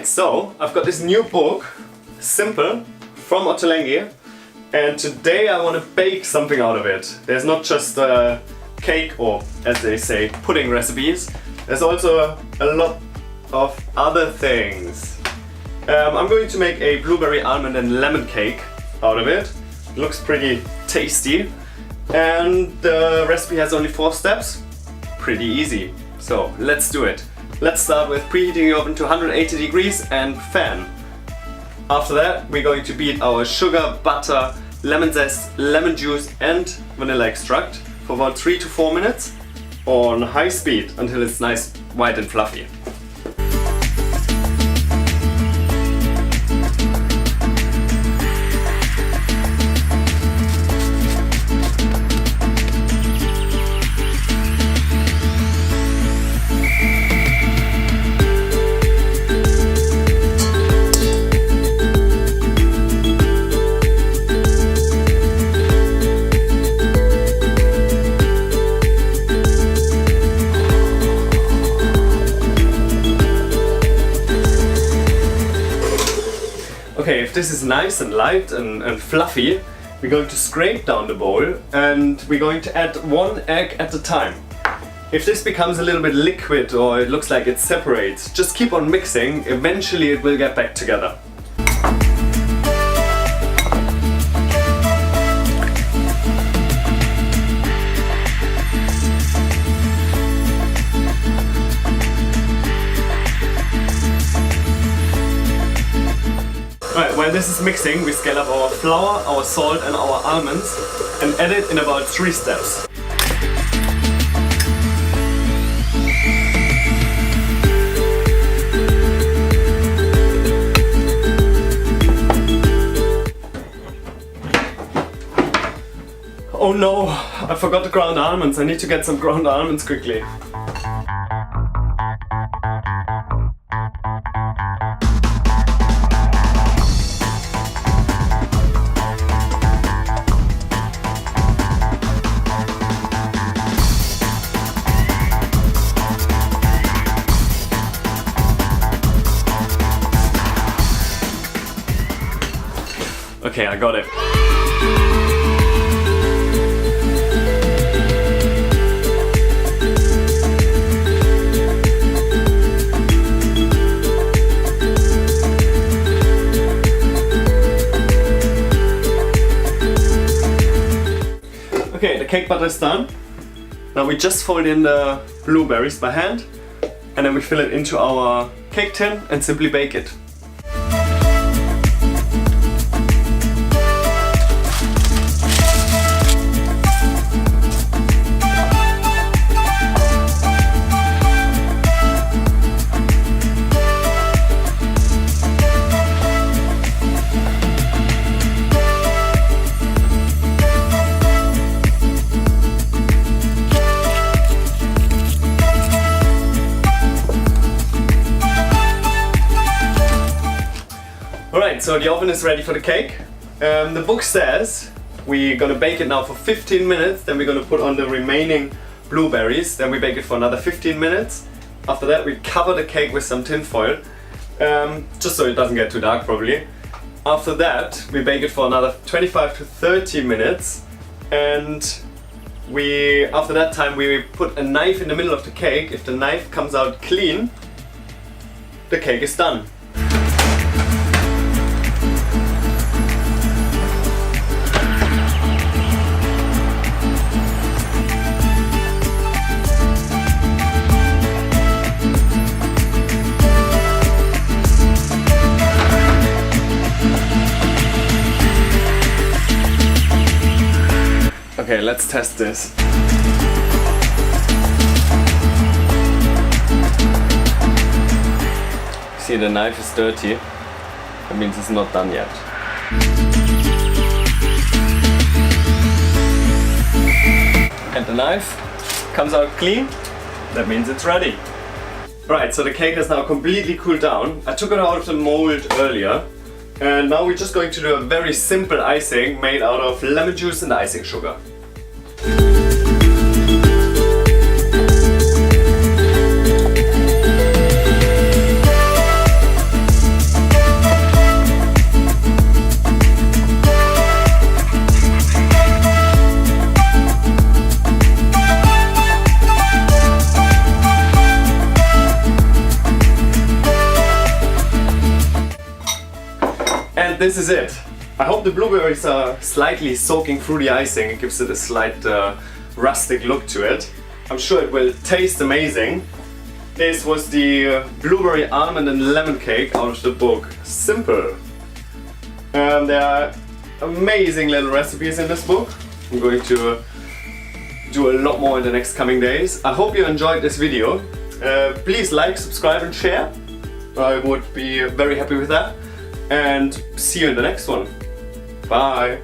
Alright, so I've got this new book, Simple, from Ottolenghi, and today I want to bake something out of it. There's not just cake or, as they say, pudding recipes. There's also a lot of other things. I'm going to make a blueberry, almond and lemon cake out of it. It looks pretty tasty, and the recipe has only 4 steps. Pretty easy. So let's do it. Let's start with preheating the oven to 180 degrees and fan. After that, we're going to beat our sugar, butter, lemon zest, lemon juice and vanilla extract for about 3 to 4 minutes on high speed until it's nice, white and fluffy. Okay, if this is nice and light and fluffy, we're going to scrape down the bowl and we're going to add 1 egg at a time. If this becomes a little bit liquid or it looks like it separates, just keep on mixing, eventually it will get back together. Right, while this is mixing, we scale up our flour, our salt and our almonds and add it in about 3 steps. Oh no, I forgot to ground almonds. I need to get some ground almonds quickly. Okay, I got it. Okay, the cake butter is done. Now we just fold in the blueberries by hand and then we fill it into our cake tin and simply bake it. Alright, so the oven is ready for the cake. The book says we're gonna bake it now for 15 minutes, then we're gonna put on the remaining blueberries, then we bake it for another 15 minutes. After that we cover the cake with some tin foil, just so it doesn't get too dark probably. After that we bake it for another 25 to 30 minutes and after that time we put a knife in the middle of the cake. If the knife comes out clean, the cake is done. Okay, let's test this. See, the knife is dirty. That means it's not done yet. And the knife comes out clean. That means it's ready. Right, so the cake has now completely cooled down. I took it out of the mold earlier. And now we're just going to do a very simple icing made out of lemon juice and icing sugar. this is it. I hope the blueberries are slightly soaking through the icing. It gives it a slight rustic look to it. I'm sure it will taste amazing. This was the blueberry almond and lemon cake out of the book Simple. There are amazing little recipes in this book. I'm going to do a lot more in the next coming days. I hope you enjoyed this video. Please like, subscribe and share. I would be very happy with that. And see you in the next one. Bye!